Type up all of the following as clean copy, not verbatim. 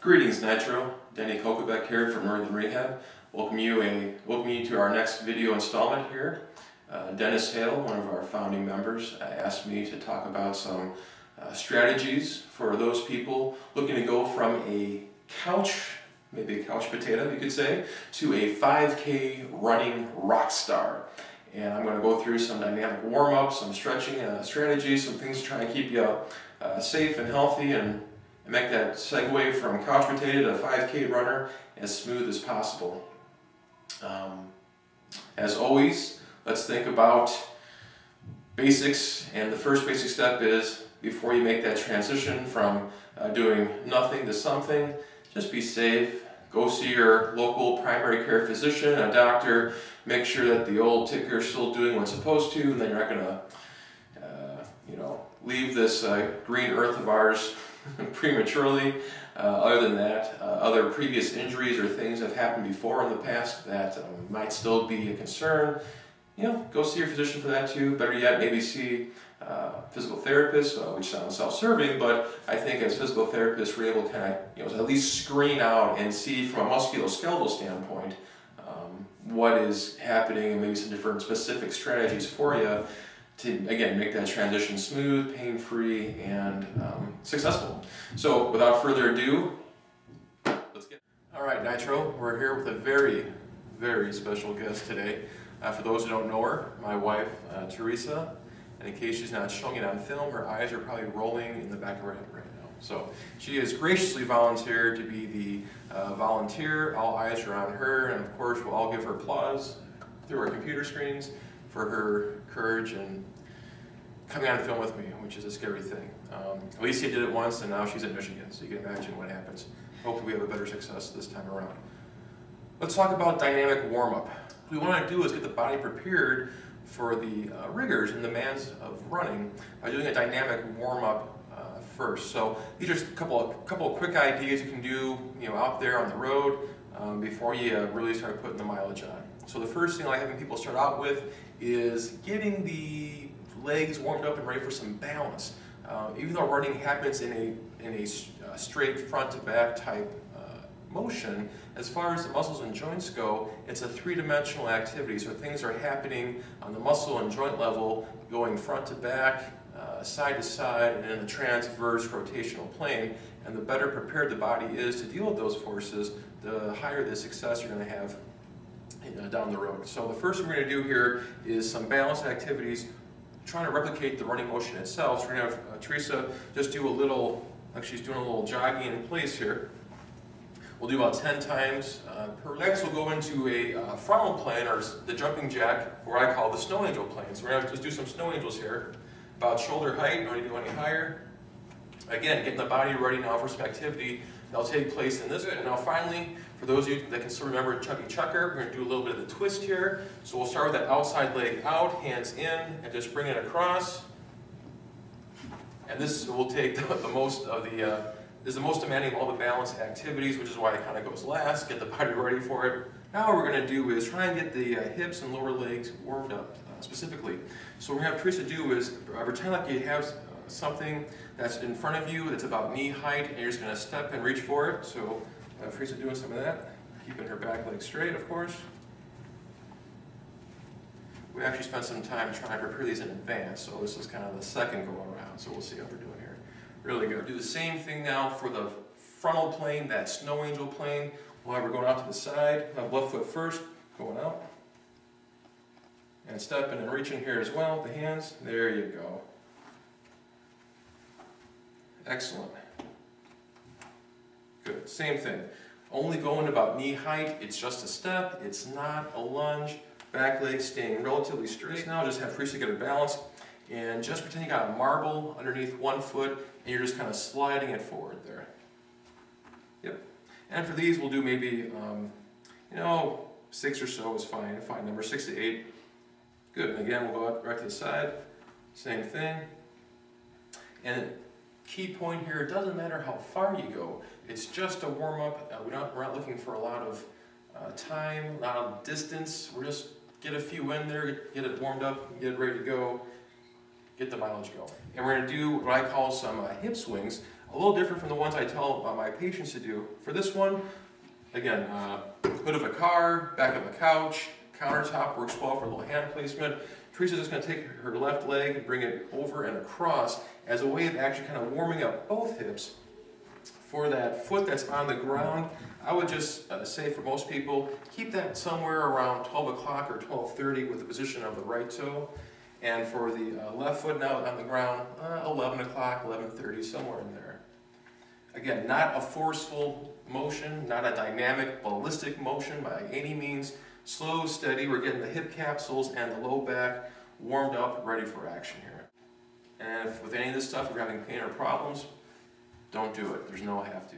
Greetings, Nitro. Danny Kokobek here from Northern Rehab. Welcome you to our next video installment here. Dennis Hale, one of our founding members, asked me to talk about some strategies for those people looking to go from a couch, maybe a couch potato you could say, to a 5K running rock star. And I'm going to go through some dynamic warm-ups, some stretching strategies, some things to try and keep you safe and healthy and make that segue from couch potato to 5K runner as smooth as possible. As always, let's think about basics, and the first basic step is, before you make that transition from doing nothing to something, just be safe. Go see your local primary care physician, a doctor, make sure that the old ticker is still doing what's supposed to, and then you're not going to leave this green earth of ours prematurely. Other than that, other previous injuries or things that have happened before in the past that might still be a concern, go see your physician for that too. Better yet, maybe see a physical therapist, which sounds self-serving, but I think as physical therapists we're able to kind of at least screen out and see from a musculoskeletal standpoint what is happening, and maybe some different specific strategies for you to, again, make that transition smooth, pain-free, and successful. So, without further ado, let's get... Alright, Nitro, we're here with a very, very special guest today. For those who don't know her, my wife, Teresa, and in case she's not showing it on film, her eyes are probably rolling in the back of her head right now. So, she has graciously volunteered to be the volunteer. All eyes are on her, and of course, we'll all give her applause through our computer screens for her courage and coming on film with me, which is a scary thing. Alicia did it once, and now she's in Michigan, so you can imagine what happens. Hopefully we have a better success this time around. Let's talk about dynamic warm-up. What we want to do is get the body prepared for the rigors and demands of running by doing a dynamic warm-up first. So these are just a couple of quick ideas you can do out there on the road before you really start putting the mileage on. So the first thing I like having people start out with is getting the legs warmed up and ready for some balance. Even though running happens in a straight front to back type motion, as far as the muscles and joints go, it's a three-dimensional activity. So things are happening on the muscle and joint level, going front to back, side to side, and in a transverse rotational plane. And the better prepared the body is to deal with those forces, the higher the success you're going to have down the road. So the first thing we're going to do here is some balance activities, trying to replicate the running motion itself. So we're going to have Teresa just do a little, like she's doing a little jogging in place here. We'll do about 10 times per leg. Next we'll go into a frontal plane, or the jumping jack, or I call the snow angel plane. So we're going to just do some snow angels here, about shoulder height, don't need to go any higher. Again, getting the body ready now for some activity that'll take place in this. Now finally, for those of you that can still remember Chubby Chucker, we're going to do a little bit of the twist here. So we'll start with that outside leg out, hands in, and just bring it across. And this will take the most of the, is the most demanding of all the balance activities, which is why it kind of goes last, get the body ready for it. Now what we're going to do is try and get the hips and lower legs warmed up specifically. So what we're going to have Teresa do is pretend like you have something that's in front of you that's about knee height, and you're just going to step and reach for it. So Teresa doing some of that, keeping her back leg straight, of course. We actually spent some time trying to prepare these in advance, so this is kind of the second go around, so we'll see how we're doing here. Really good. Do the same thing now for the frontal plane, that snow angel plane. We'll have her going out to the side, have left foot first, going out. And stepping and reaching here as well with the hands. There you go. Excellent. Good. Same thing. Only going about knee height. It's just a step. It's not a lunge. Back leg staying relatively straight. Now just have Teresa get a balance and just pretend you got a marble underneath one foot and you're just kind of sliding it forward there. Yep. And for these we'll do maybe 6 or so is fine. Fine number 6 to 8. Good. And again we'll go out right to the side. Same thing. And key point here, it doesn't matter how far you go. It's just a warm-up. We're not looking for a lot of time, a lot of distance. We're just get a few in there, get it warmed up, get it ready to go, get the mileage going. And we're going to do what I call some hip swings. A little different from the ones I tell my patients to do. For this one, again, hood of a car, back of a couch, countertop works well for a little hand placement. Teresa's just going to take her left leg and bring it over and across as a way of actually kind of warming up both hips. For that foot that's on the ground, I would just say for most people, keep that somewhere around 12 o'clock or 12:30 with the position of the right toe. And for the left foot now on the ground, 11 o'clock, 11:30, somewhere in there. Again, not a forceful motion, not a dynamic, ballistic motion by any means. Slow, steady, we're getting the hip capsules and the low back warmed up, ready for action here. And if with any of this stuff you're having pain or problems, don't do it. There's no have to.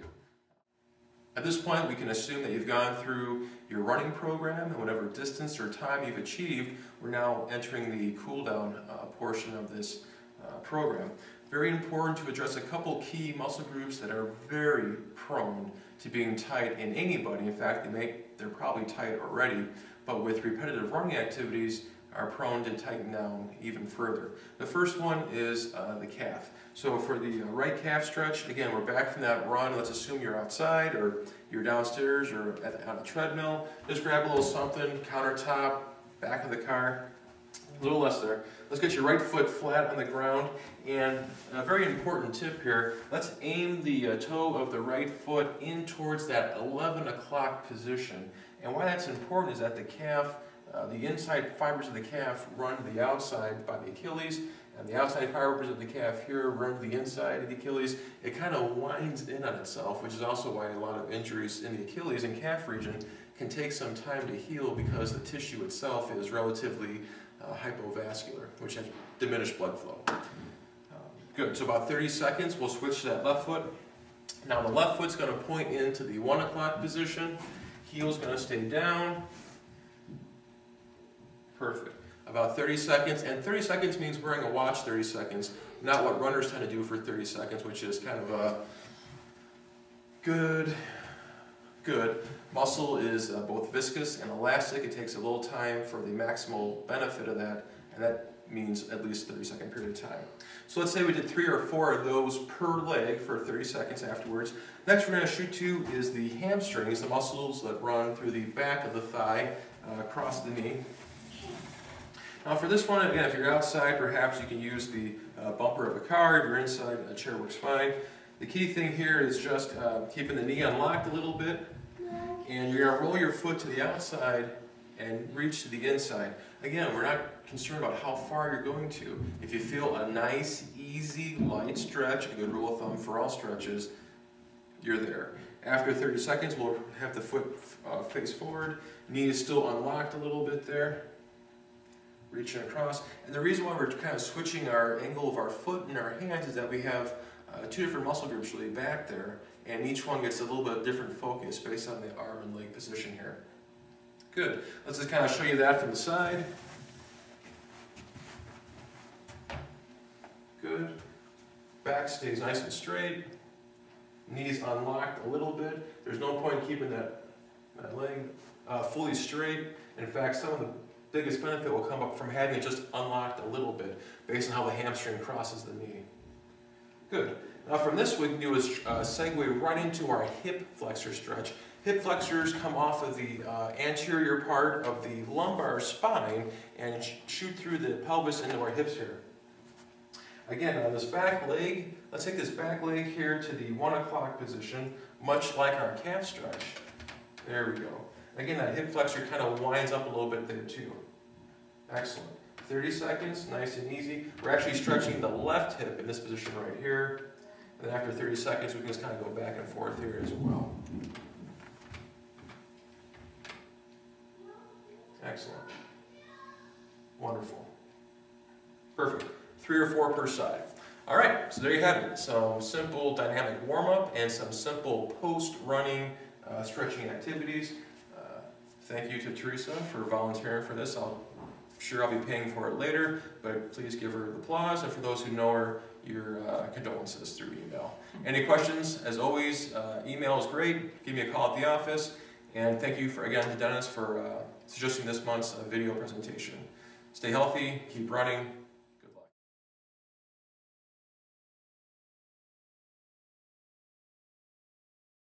At this point, we can assume that you've gone through your running program, and whatever distance or time you've achieved, we're now entering the cool down portion of this program. Very important to address a couple key muscle groups that are very prone to being tight in anybody. In fact, they're probably tight already, but with repetitive running activities are prone to tighten down even further. The first one is the calf. So for the right calf stretch, again, we're back from that run. Let's assume you're outside or you're downstairs or on a treadmill. Just grab a little something, countertop, back of the car, a little less there. Let's get your right foot flat on the ground. And a very important tip here, let's aim the toe of the right foot in towards that 11 o'clock position. And why that's important is that the calf, the inside fibers of the calf run to the outside by the Achilles, and the outside fibers of the calf here run to the inside of the Achilles. It kind of winds in on itself, which is also why a lot of injuries in the Achilles and calf region can take some time to heal because the tissue itself is relatively hypovascular, which has diminished blood flow. Good, so about 30 seconds, we'll switch to that left foot. Now the left foot's going to point into the 1 o'clock position. Heel's going to stay down. Perfect. About 30 seconds, and 30 seconds means wearing a watch 30 seconds, not what runners tend to do for 30 seconds, which is kind of a good. Muscle is both viscous and elastic. It takes a little time for the maximal benefit of that, and that means at least 30-second period of time. So let's say we did 3 or 4 of those per leg for 30 seconds afterwards. Next we're going to shoot to is the hamstrings, the muscles that run through the back of the thigh across the knee. Now for this one, again, if you're outside, perhaps you can use the bumper of a car. If you're inside, a chair works fine. The key thing here is just keeping the knee unlocked a little bit, and you're going to roll your foot to the outside and reach to the inside. Again, we're not concerned about how far you're going to. If you feel a nice, easy, light stretch, a good rule of thumb for all stretches, you're there. After 30 seconds, we'll have the foot face forward. Knee is still unlocked a little bit there. Reaching across. And the reason why we're kind of switching our angle of our foot and our hands is that we have 2 different muscle groups really back there, and each one gets a little bit of different focus based on the arm and leg position here. Good. Let's just kind of show you that from the side. Good. Back stays nice and straight. Knees unlocked a little bit. There's no point in keeping that leg fully straight. In fact, some of the biggest benefit will come up from having it just unlocked a little bit based on how the hamstring crosses the knee. Good. Now from this we can do is segue right into our hip flexor stretch. Hip flexors come off of the anterior part of the lumbar spine and shoot through the pelvis into our hips here. Again, on this back leg, let's take this back leg here to the 1 o'clock position, much like our calf stretch. There we go. Again, that hip flexor kind of winds up a little bit there too. Excellent. 30 seconds, nice and easy. We're actually stretching the left hip in this position right here. And then after 30 seconds, we can just kind of go back and forth here as well. Excellent. Wonderful. Perfect. 3 or 4 per side. All right, so there you have it. Some simple dynamic warm-up and some simple post-running stretching activities. Thank you to Teresa for volunteering for this. I'm sure I'll be paying for it later, but please give her the applause, and for those who know her, your condolences through email. Any questions? As always, email is great. Give me a call at the office. And thank you again to Dennis for suggesting this month's video presentation. Stay healthy, keep running,